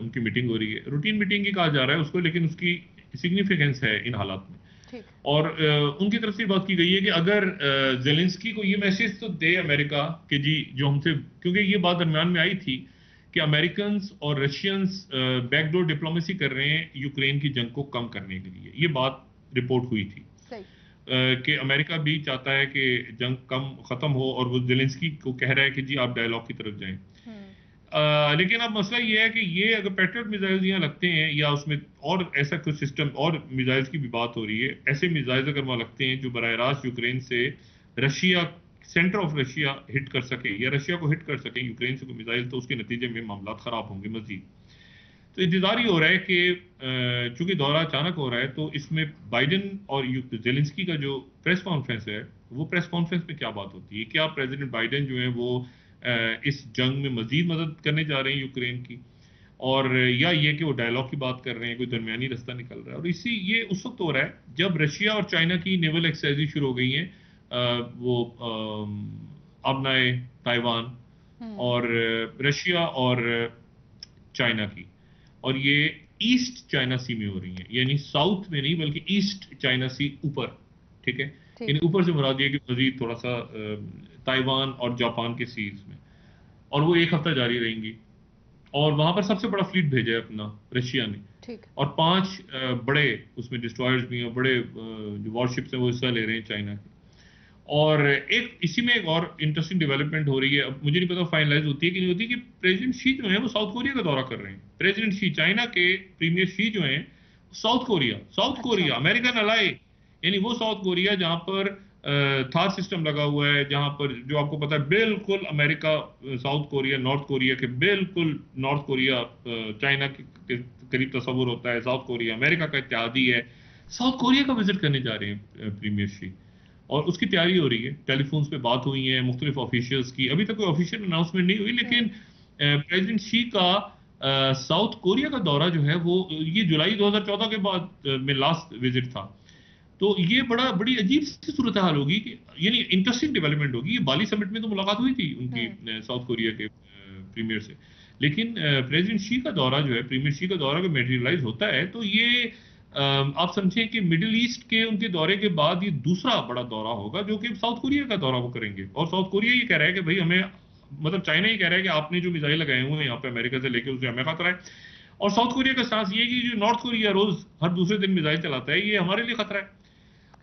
उनकी मीटिंग हो रही है, रूटीन मीटिंग ही कहा जा रहा है उसको, लेकिन उसकी सिग्निफिकेंस है इन हालात में। और उनकी तरफ से बात की गई है कि अगर जेलेंस्की को ये मैसेज तो दे अमेरिका कि जी जो हमसे, क्योंकि ये बात दरमियान में आई थी कि अमेरिकन और रशियंस बैकडोर डिप्लोमेसी कर रहे हैं यूक्रेन की जंग को कम करने के लिए, ये बात रिपोर्ट हुई थी कि अमेरिका भी चाहता है कि जंग कम खत्म हो, और वो जेलेंस्की को कह रहा है कि जी आप डायलॉग की तरफ जाएं। लेकिन अब मसला ये है कि ये अगर पेट्रियट मिसाइल यहाँ लगते हैं, या उसमें और ऐसा कुछ सिस्टम और मिसाइल्स की भी बात हो रही है, ऐसे मिसाइल्स अगर वहां लगते हैं जो बराह रास्त यूक्रेन से Russia, centre of Russia hit कर सके, या रशिया को हिट कर सके यूक्रेन से कोई मिसाइल, तो उसके नतीजे में मामला खराब होंगे मजीद। तो इंतजार ही हो रहा है कि चूंकि दौरा अचानक हो रहा है, तो इसमें बाइडेन और जेलेंस्की का जो प्रेस कॉन्फ्रेंस है, वो प्रेस कॉन्फ्रेंस में क्या बात होती है? क्या प्रेसिडेंट बाइडेन जो है वो इस जंग में मजीद मदद करने जा रहे हैं यूक्रेन की, और या ये कि वो डायलॉग की बात कर रहे हैं, कोई दरमियानी रास्ता निकल रहा है? और इसी ये उस वक्त हो रहा है जब रशिया और चाइना की नेवल एक्सरसाइज शुरू हो गई है, वो अपनाए ताइवान और रशिया और चाइना की, और ये ईस्ट चाइना सी में हो रही है, यानी साउथ में नहीं बल्कि ईस्ट चाइना सी ऊपर, ठीक है। यानी ऊपर से मुराद ये कि मजीद थोड़ा सा ताइवान और जापान के सीज में, और वो एक हफ्ता जारी रहेंगी। और वहां पर सबसे बड़ा फ्लीट भेजा है अपना रशिया ने, और 5 बड़े उसमें डिस्ट्रॉयर्स भी हैं, बड़े जो वॉरशिप्स हैं वो हिस्सा ले रहे हैं चाइना के। और एक इसी में एक और इंटरेस्टिंग डेवलपमेंट हो रही है, अब मुझे नहीं पता फाइनलाइज होती है कि नहीं होती, कि प्रेसिडेंट शी जो है वो साउथ कोरिया का दौरा कर रहे हैं। प्रेसिडेंट शी, चाइना के प्रीमियर शी जो हैं, साउथ कोरिया अमेरिकन अलाई, यानी वो साउथ कोरिया जहां पर थार सिस्टम लगा हुआ है, जहां पर जो आपको पता है बिल्कुल America, south Korea north Korea के बिल्कुल, नॉर्थ कोरिया चाइना के करीब तस्वुर होता है, साउथ कोरिया अमेरिका का इत्तेहादी है। साउथ कोरिया का विजिट करने जा रहे हैं प्रीमियर शी, और उसकी तैयारी हो रही है। टेलीफोन्स पे बात हुई है मुख्तलिफ ऑफिशियल्स की, अभी तक कोई ऑफिशियल अनाउंसमेंट नहीं हुई, लेकिन प्रेसिडेंट शी का साउथ कोरिया का दौरा जो है वो ये जुलाई 2014 के बाद में लास्ट विजिट था। तो ये बड़ी अजीब सी सूरत हाल होगी कि, यानी इंटरेस्टिंग डेवलपमेंट होगी। ये बाली समिट में तो मुलाकात हुई थी उनकी साउथ कोरिया के प्रीमियर से। लेकिन प्रेसिडेंट शी का दौरा जो है, प्रीमियर शी का दौरा अगर मेटेरियलाइज होता है तो ये आप समझें कि मिडिल ईस्ट के उनके दौरे के बाद ये दूसरा बड़ा दौरा होगा, जो कि साउथ कोरिया का दौरा वो करेंगे। और साउथ कोरिया ये कह रहा है कि भाई हमें, मतलब चाइना ये कह रहा है कि आपने जो मिसाइल लगाए हुए हैं यहाँ पे अमेरिका से लेके, उससे हमें खतरा है। और साउथ कोरिया का स्टांस ये है कि जो नॉर्थ कोरिया रोज हर दूसरे दिन मिसाइल चलाता है, ये हमारे लिए खतरा है।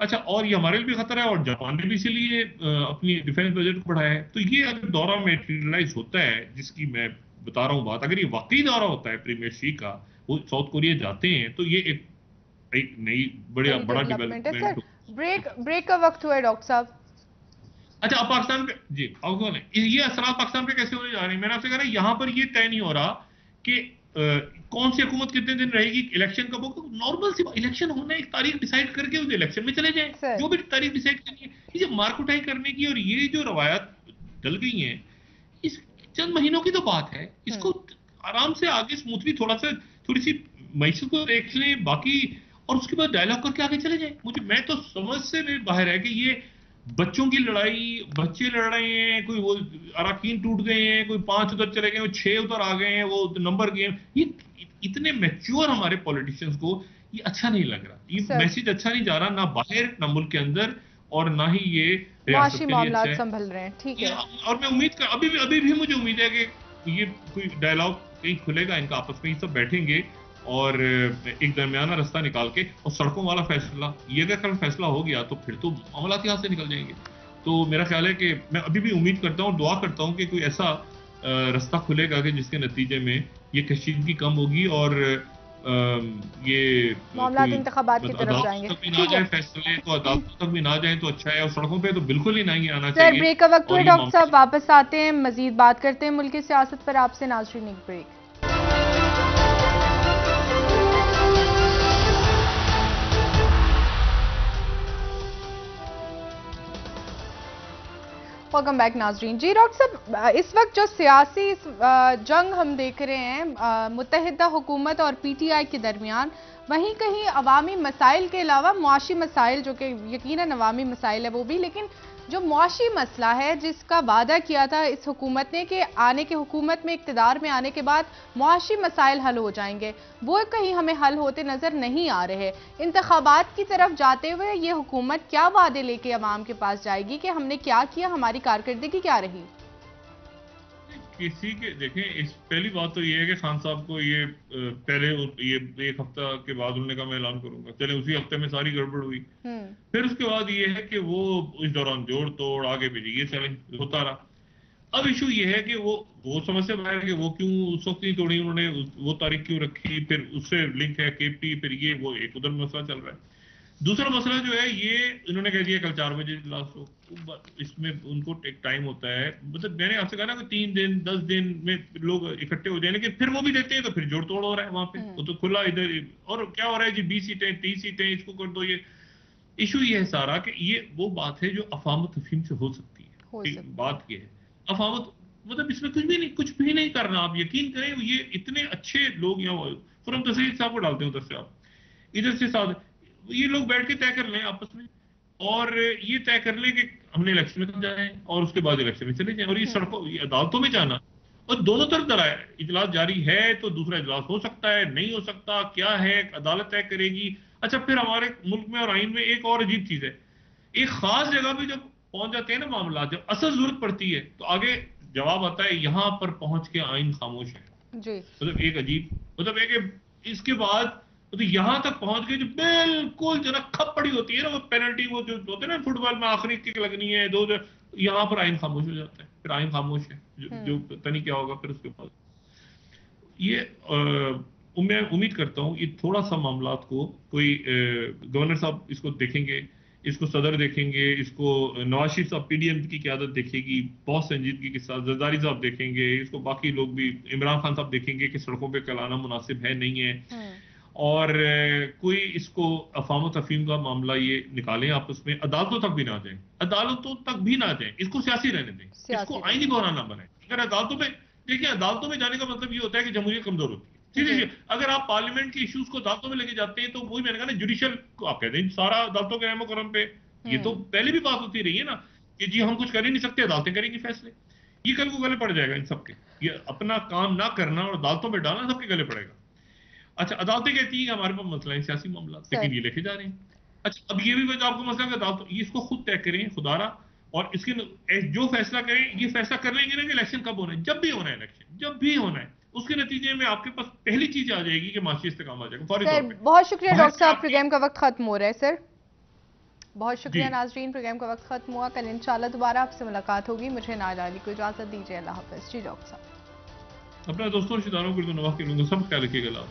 अच्छा, और ये हमारे लिए भी खतरा है, और जापान ने भी इसीलिए अपनी डिफेंस बजट को बढ़ाया है। तो ये अगर दौरा मेटेरियलाइज होता है, जिसकी मैं बता रहा हूँ बात, अगर ये वाकई दौरा होता है प्रीमियर शी का, वो साउथ कोरिया जाते हैं, तो ये एक नई बड़ा डेवलपमेंट है डेवलपमेंट। सर। ब्रेक का वक्त हुआ है डॉक्टर साहब। अच्छा, अब पाकिस्तान पे जी अफगान है, ये असरात पाकिस्तान पे कैसे होने जा रहे हैं? मैंने आपसे कहा ना, यहाँ पर ये तय नहीं हो रहा कि कौन सी हुकूमत कितने दिन रहेगी, इलेक्शन कब होगा। नॉर्मल सी इलेक्शन होना है, एक तारीख डिसाइड करके उस इलेक्शन में चले जाएं, जो भी तारीख डिसाइड करनी है। ये जो मारकुटाई करने की और ये जो रवायत डल गई हैं, इस चंद महीनों की तो बात है, इसको आराम से आगे स्मूथली थोड़ी सी मैशत को देख लें बाकी, और उसके बाद डायलॉग करके आगे चले जाएं। मैं तो समझ से बाहर है कि ये बच्चों की लड़ाई, बच्चे लड़ रहे हैं, कोई वो अराकीन टूट गए हैं, कोई 5 उधर चले गए, 6 उधर आ गए हैं, वो नंबर गेम। ये इतने मैच्योर हमारे पॉलिटिशियंस को ये अच्छा नहीं लग रहा, ये मैसेज अच्छा नहीं जा रहा, ना बाहर ना मुल्क के अंदर, और ना ही ये रियासत के लिए अच्छा है। संभल रहे हैं, ठीक है। और मैं उम्मीद कर, अभी भी मुझे उम्मीद है कि ये कोई डायलॉग कहीं खुलेगा इनका आपस में, ये सब बैठेंगे और एक दरमियाना रास्ता निकाल के, और सड़कों वाला फैसला, ये अगर कल फैसला हो गया तो फिर तो मामला यहाँ से निकल जाएंगे। तो मेरा ख्याल है कि मैं अभी भी उम्मीद करता हूँ, दुआ करता हूँ कि कोई ऐसा रास्ता खुलेगा कि जिसके नतीजे में ये कशीदगी कम होगी और ये मामला इंतखाबात की तरफ जाएंगे। तक भी ना जाए फैसले, तो अदालतों तक भी ना जाए तो अच्छा है, और सड़कों पे तो बिल्कुल ही नहीं आना चाहिए। चाहिए। ब्रेक का वक्त हुआ डॉक्टर साहब, वापस आते हैं, मजीद बात करते हैं मुल्क की सियासत पर आपसे। नाज़रीन, एक ब्रेक। वेलकम बैक नाजरीन। जी डॉक्टर साहब, इस वक्त जो सियासी जंग हम देख रहे हैं मुत्तहिदा हुकूमत और पीटीआई के दरमियान, वहीं कहीं अवामी मसाइल के अलावा मुआशी मसाइल, जो कि यकीनन अवामी मसाइल है वो भी, लेकिन जो मुआशी मसला है जिसका वादा किया था इस हुकूमत ने कि आने के हुकूमत में इक़्तिदार में आने के बाद मुआशी मसाइल हल हो जाएंगे, वो कहीं हमें हल होते नजर नहीं आ रहे। इंतखाबात की तरफ जाते हुए ये हुकूमत क्या वादे लेके अवाम के पास जाएगी कि हमने क्या किया, हमारी कारकर्दगी क्या रही? किसी के देखें, इस पहली बात तो ये है कि खान साहब को ये पहले ये एक हफ्ता के बाद उन्होंने कहा मैं ऐलान करूंगा, चले उसी हफ्ते में सारी गड़बड़ हुई। फिर उसके बाद ये है कि वो इस दौरान जोड़ तोड़ आगे पीछे ये चले होता रहा। अब इशू ये है कि वो समझ से बाहर है कि वो क्यों उस वक्त नहीं तोड़ी उन्होंने, वो तारीख क्यों रखी, फिर उससे लिंक है केपी, फिर ये वो एक उधर मसला चल रहा है। दूसरा मसला जो है, ये इन्होंने कह दिया कल 4 बजे इजलास हो, इसमें उनको एक टाइम होता है, मतलब मैंने आपसे कहा ना कि 3 दिन 10 दिन में लोग इकट्ठे हो जाए, लेकिन फिर वो भी देते हैं तो फिर जोड़ तोड़ हो रहा है वहां पे, वो तो खुला इधर। और क्या हो रहा है जी, 20 सीटें 30 सीटें इसको कर दो। ये इशू ये है सारा कि ये वो बात है जो अफामत तफहीम से हो सकती है। बात ये है अफामत, मतलब इसमें कुछ भी नहीं करना। आप यकीन करें, ये इतने अच्छे लोग यहाँ खुरम तस्वीर साहब को डालते हैं उधर से, आप इधर से साथ, ये लोग बैठ के तय कर लें आपस में, और ये तय कर लें कि हमने इलेक्शन में कब जाए और उसके बाद इलेक्शन में चले जाएं। और ये सड़कों, ये अदालतों में जाना, और दोनों तरफ दराए, इजलास जारी है तो दूसरा इजलास हो सकता है, नहीं हो सकता, क्या है अदालत तय करेगी। अच्छा, फिर हमारे मुल्क में और आइन में एक और अजीब चीज है, एक खास जगह पे जब पहुंच जाते हैं ना मामला, जब असल जरूरत पड़ती है तो आगे जवाब आता है यहां पर पहुंच के आइन खामोश है जी। मतलब एक अजीब, मतलब एक इसके बाद तो यहां तक पहुंच गए जो बिल्कुल जो ना खप पड़ी होती है ना, वो पेनल्टी, वो जो होते हैं ना फुटबॉल में आखिरी किक लगनी है, दो यहां पर आइन खामोश हो जाता है, फिर आइन खामोश है, जो पता नहीं क्या होगा फिर उसके बाद। ये मैं उम्मीद करता हूं ये थोड़ा सा मामलात को कोई गवर्नर साहब इसको देखेंगे, इसको सदर देखेंगे, इसको नवाज शरीफ साहब पीडीएम की क़यादत देखेगी बहुत संजीदगी के साथ, जरदारी साहब देखेंगे इसको, बाकी लोग भी, इमरान खान साहब देखेंगे कि सड़कों पे चलाना मुनासिब है नहीं है, और कोई इसको अफाम तफहीम का मामला ये निकालें आपस में, अदालतों तक भी ना जाए, अदालतों तक भी ना जाए, इसको सियासी रहने दें, इसको आईनी बहरान ना बनाए। अगर अदालतों में, देखिए अदालतों में जाने का मतलब ये होता है कि जमहूरियत कमजोर होती है। सीधे अगर आप पार्लियामेंट के इश्यूज को अदालतों में लेके जाते हैं तो वही मैंने कहा ना, जुडिशियल को आप कहते हैं सारा अदालतों के रहमो करम पे, ये तो पहले भी बात होती रही है ना कि जी हम कुछ कर ही नहीं सकते, अदालतें करेंगी फैसले। ये कल को गले पड़ जाएगा इन सबके, ये अपना काम ना करना और अदालतों में डालना सबके गले पड़ेगा। अच्छा, अदालतें कहती हैं कि हमारे पास मसला है सियासी मामला, लेकिन ये लेके जा रहे हैं। अच्छा, अब ये भी बताओ आपको मसला है अदालत, ये इसको खुद तय करें खुदारा, और इसके जो फैसला करें, ये फैसला कर लेंगे ना कि इलेक्शन कब होना है, जब भी होना है इलेक्शन, जब भी होना है, उसके नतीजे में आपके पास पहली चीज आ जाएगी कि माशी इस्तेकाम आ जाएगा फौरी तौर सर पे। बहुत शुक्रिया डॉक्टर साहब, आपकी प्रोग्राम का वक्त खत्म हो रहा है सर। बहुत जी शुक्रिया नाजरीन, प्रोग्राम का वक्त खत्म हुआ। कल इंशाल्लाह दोबारा आपसे मुलाकात होगी। मुझे नाला अली को इजाजत दीजिए, अल्लाह हाफिज। जी डॉक्टर साहब। अपना दोस्तों रिश्तेदारों को नवाह के लोगों सब ख्याल रखिएगा।